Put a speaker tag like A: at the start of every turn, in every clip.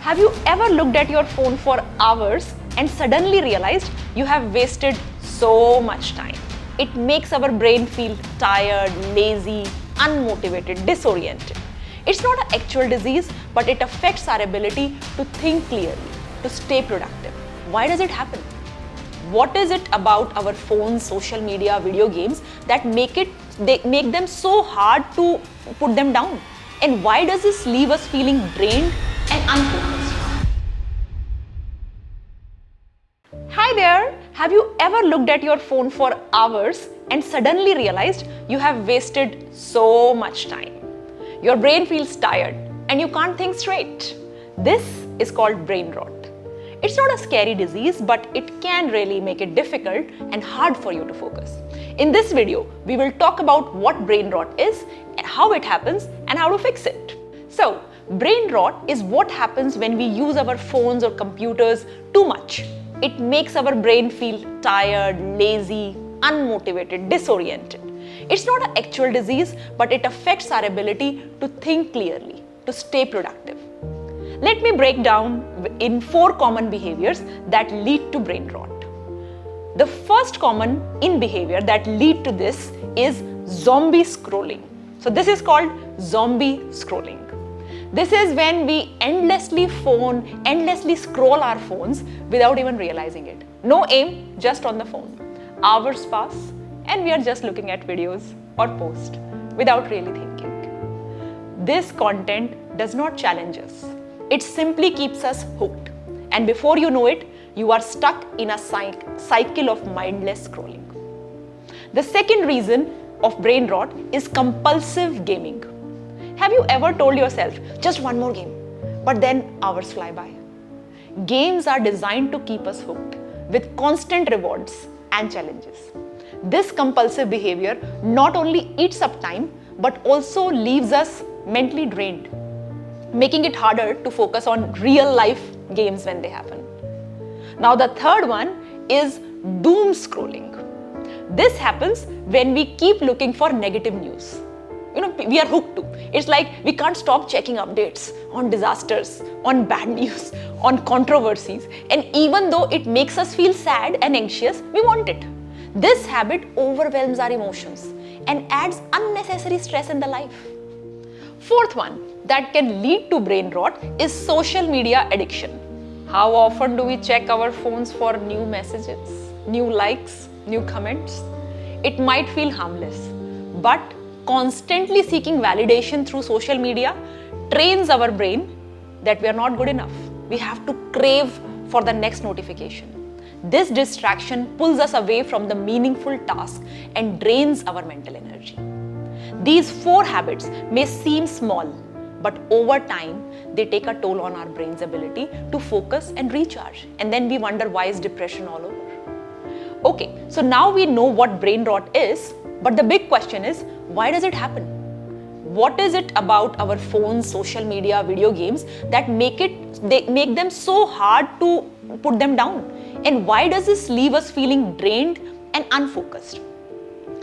A: Have you ever looked at your phone for hours and suddenly realized you have wasted so much time? It makes our brain feel tired, lazy, unmotivated, disoriented. It's not an actual disease, but it affects our ability to think clearly, to stay productive. Why does it happen? What is it about our phones, social media, video games that make them so hard to put them down? And why does this leave us feeling drained and unfocused? Hi there! Have you ever looked at your phone for hours and suddenly realized you have wasted so much time? Your brain feels tired and you can't think straight. This is called brain rot. It's not a scary disease, but it can really make it difficult and hard for you to focus. In this video, we will talk about what brain rot is, how it happens, and how to fix it. So, brain rot is what happens when we use our phones or computers too much. It makes our brain feel tired, lazy, unmotivated, disoriented. It's not an actual disease, but it affects our ability to think clearly, to stay productive. Let me break down in 4 common behaviors that lead to brain rot. The first common behavior that lead to this is zombie scrolling. So this is called zombie scrolling. This is when we endlessly scroll our phones without even realizing it. No aim, just on the phone. Hours pass and we are just looking at videos or posts without really thinking. This content does not challenge us. It simply keeps us hooked. And before you know it, you are stuck in a cycle of mindless scrolling. The second reason of brain rot is compulsive gaming. Have you ever told yourself, just one more game, but then hours fly by? Games are designed to keep us hooked with constant rewards and challenges. This compulsive behavior not only eats up time, but also leaves us mentally drained, making it harder to focus on real life games when they happen. Now the third one is doom scrolling. This happens when we keep looking for negative news. We are hooked to. It's like we can't stop checking updates on disasters, on bad news, on controversies. And even though it makes us feel sad and anxious, we want it. This habit overwhelms our emotions and adds unnecessary stress in the life. Fourth one that can lead to brain rot is social media addiction. How often do we check our phones for new messages, new likes, new comments? It might feel harmless, but constantly seeking validation through social media trains our brain that we are not good enough. We have to crave for the next notification. This distraction pulls us away from the meaningful task and drains our mental energy. These 4 habits may seem small, but over time, they take a toll on our brain's ability to focus and recharge. And then we wonder, why is depression all over? Okay, so now we know what brain rot is, but the big question is, why does it happen? What is it about our phones, social media, video games that make them so hard to put them down? And why does this leave us feeling drained and unfocused?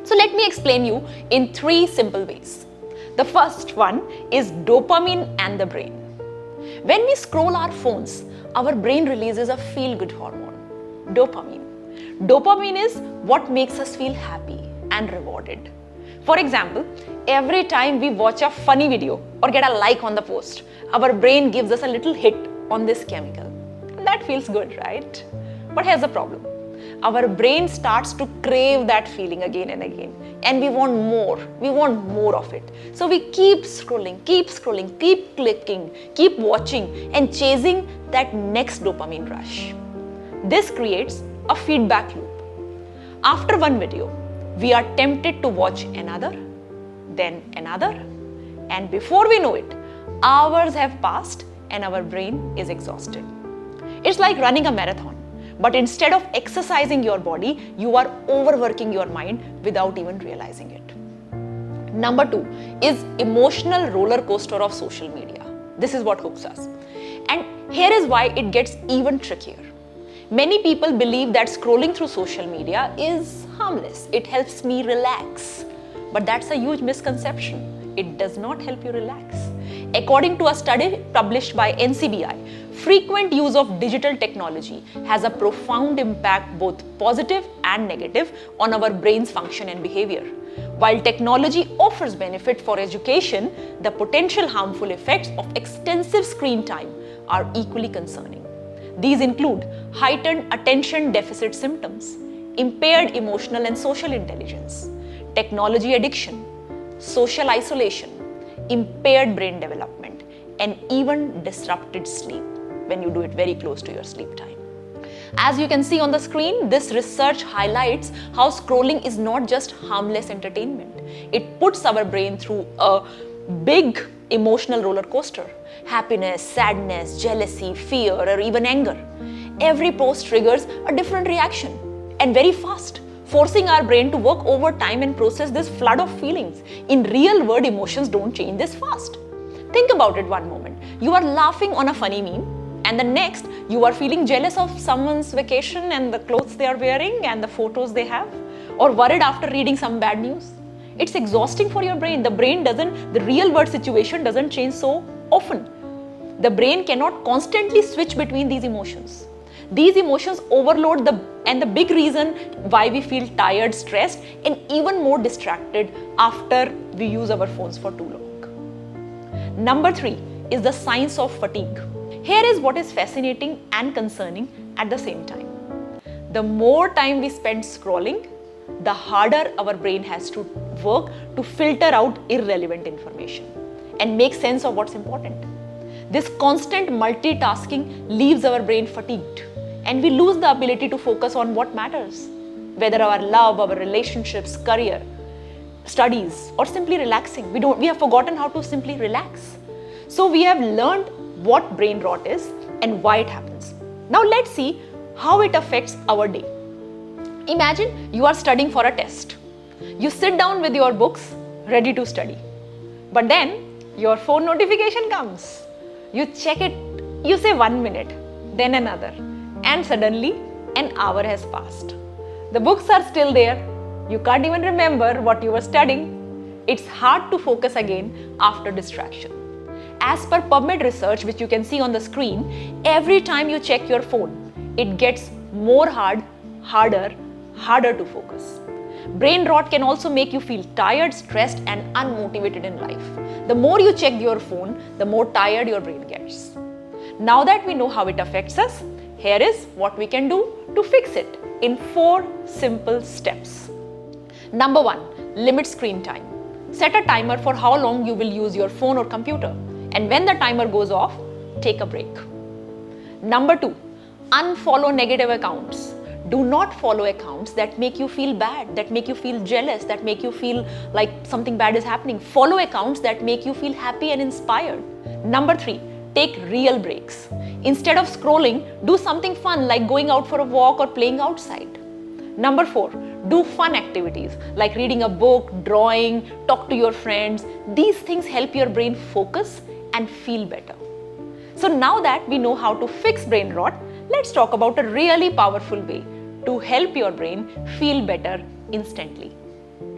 A: So let me explain you in 3 simple ways. The first one is dopamine and the brain. When we scroll our phones, our brain releases a feel-good hormone, dopamine. Dopamine is what makes us feel happy and rewarded. For example, every time we watch a funny video or get a like on the post, our brain gives us a little hit on this chemical. That feels good, right? But here's the problem. Our brain starts to crave that feeling again and again. And we want more. We want more of it. So we keep scrolling, keep clicking, keep watching and chasing that next dopamine rush. This creates a feedback loop. After one video, we are tempted to watch another, then another, and before we know it, hours have passed and our brain is exhausted. It's like running a marathon, but instead of exercising your body, you are overworking your mind without even realizing it. Number 2 is emotional roller coaster of social media. This is what hooks us. And here is why it gets even trickier. Many people believe that scrolling through social media is harmless. It helps me relax. But that's a huge misconception. It does not help you relax. According to a study published by NCBI, frequent use of digital technology has a profound impact, both positive and negative, on our brain's function and behavior. While technology offers benefit for education, the potential harmful effects of extensive screen time are equally concerning. These include heightened attention deficit symptoms, impaired emotional and social intelligence, technology addiction, social isolation, impaired brain development, and even disrupted sleep when you do it very close to your sleep time. As you can see on the screen, this research highlights how scrolling is not just harmless entertainment. It puts our brain through a big emotional roller coaster. Happiness, sadness, jealousy, fear, or even anger. Every post triggers a different reaction, and very fast, forcing our brain to work overtime and process this flood of feelings. In real world, emotions don't change this fast. Think about it one moment. You are laughing on a funny meme, and the next, you are feeling jealous of someone's vacation and the clothes they are wearing and the photos they have, or worried after reading some bad news. It's exhausting for your brain. The real world situation doesn't change so often. The brain cannot constantly switch between these emotions. These emotions overload the big reason why we feel tired, stressed, and even more distracted after we use our phones for too long. Number 3 is the signs of fatigue. Here is what is fascinating and concerning at the same time. The more time we spend scrolling, the harder our brain has to work to filter out irrelevant information and make sense of what's important. This constant multitasking leaves our brain fatigued, and we lose the ability to focus on what matters, whether our love, our relationships, career, studies, or simply relaxing. We have forgotten how to simply relax. So we have learned what brain rot is and why it happens. Now let's see how it affects our day. Imagine you are studying for a test. You sit down with your books ready to study. But then your phone notification comes. You check it, you say 1 minute, then another, and suddenly an hour has passed. The books are still there. You can't even remember what you were studying. It's hard to focus again after distraction. As per PubMed research, which you can see on the screen, every time you check your phone, it gets harder to focus. Brain rot can also make you feel tired, stressed, and unmotivated in life. The more you check your phone, the more tired your brain gets. Now that we know how it affects us, here is what we can do to fix it in 4 simple steps. Number 1, limit screen time. Set a timer for how long you will use your phone or computer. And when the timer goes off, take a break. Number 2, unfollow negative accounts. Do not follow accounts that make you feel bad, that make you feel jealous, that make you feel like something bad is happening. Follow accounts that make you feel happy and inspired. Number 3, take real breaks. Instead of scrolling, do something fun like going out for a walk or playing outside. Number 4, do fun activities like reading a book, drawing, talk to your friends. These things help your brain focus and feel better. So now that we know how to fix brain rot, let's talk about a really powerful way to help your brain feel better instantly.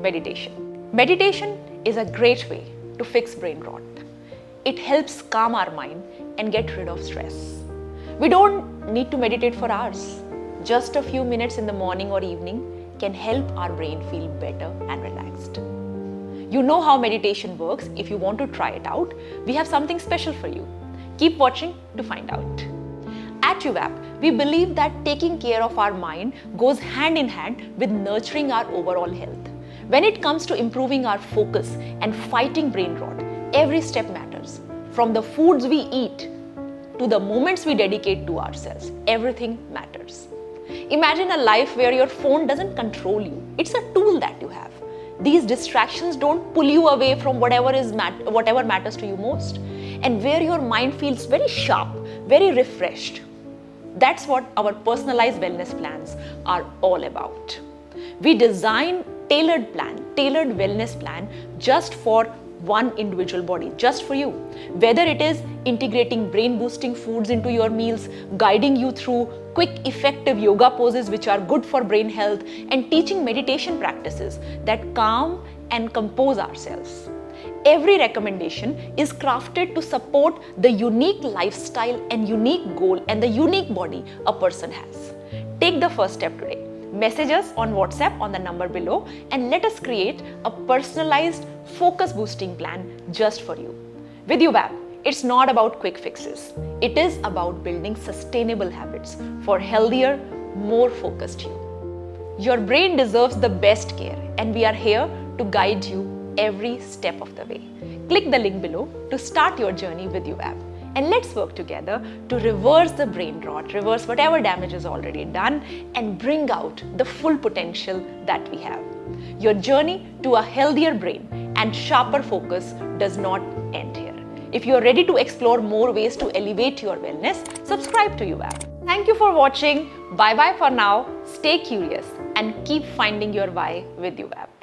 A: Meditation. Meditation is a great way to fix brain rot. It helps calm our mind and get rid of stress. We don't need to meditate for hours. Just a few minutes in the morning or evening can help our brain feel better and relaxed. You know how meditation works. If you want to try it out, we have something special for you. Keep watching to find out. At UVAP, we believe that taking care of our mind goes hand in hand with nurturing our overall health. When it comes to improving our focus and fighting brain rot, every step matters. From the foods we eat to the moments we dedicate to ourselves, everything matters. Imagine a life where your phone doesn't control you. It's a tool that you have. These distractions don't pull you away from whatever matters to you most, and where your mind feels very sharp, very refreshed. That's what our personalized wellness plans are all about. We design tailored wellness plan just for one individual body, just for you. Whether it is integrating brain boosting foods into your meals, guiding you through quick effective yoga poses which are good for brain health, and teaching meditation practices that calm and compose ourselves. Every recommendation is crafted to support the unique lifestyle and unique goal and the unique body a person has. Take the first step today. Message us on WhatsApp on the number below and let us create a personalized focus boosting plan just for you. With UAP, it's not about quick fixes. It is about building sustainable habits for healthier, more focused you. Your brain deserves the best care and we are here to guide you every step of the way. Click the link below to start your journey with UAP. And let's work together to reverse the brain rot, reverse whatever damage is already done and bring out the full potential that we have. Your journey to a healthier brain and sharper focus does not end here. If you are ready to explore more ways to elevate your wellness, subscribe to UAP. Thank you for watching. Bye bye for now. Stay curious and keep finding your why with UAP.